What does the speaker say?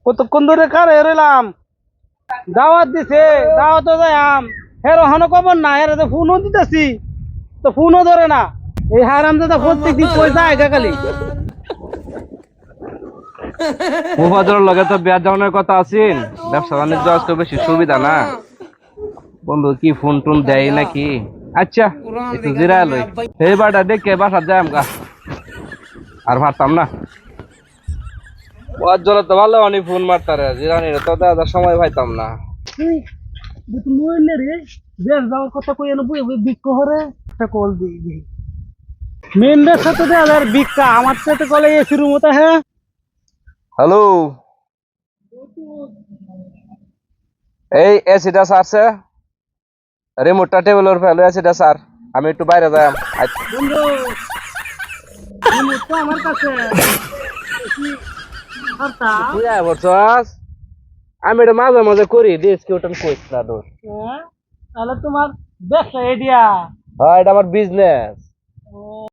কতক্ষণ ধরে কারে রইলাম দাওয়াত দিছে দাওয়াতও যাইম হের হন খবর না এর তো ফোনও দিতেছি তো ফোনও ধরে না এই হারামজাদা প্রত্যেকদিন কই যায় খালি মুফাজ্জলের লগে তো বিয়া যাওয়ার কথা আছেন ব্যবসা বাণিজ্য আজকে বেশি সুবিধা না বন্ধু কি ফোন টোন দেয় নাকি আচ্ছা একটু জিরা লই এই বাড়া দেখে বাসা যাই আমগা আর পারতাম না মুফাজ্জল তো ভালো অনেক ফোন মারতারে জিরানির তো দাদা সময় পাইতাম না নইলে রে বেশ যাওয়ার কথা কই এনে বই বিক্ষ হরে একটা কল দি মেনদের সাথে দে আর বিক্কা আমার সাথে কলে এসি রুম হতা হ্যাঁ হ্যালো এই এসিটা সারছে রিমোটটা টেবিলের ফেলো এসিটা সার আমি একটু বাইরে যাই বন্ধু তো আমার কাছে আরতা তুই আয় বলছস আমি এটা মাঝে মাঝে করি দেশ কি ওটা কইস না দোষ হ্যাঁ তাহলে তোমার ব্যবসা আইডিয়া হ্যাঁ এটা আমার বিজনেস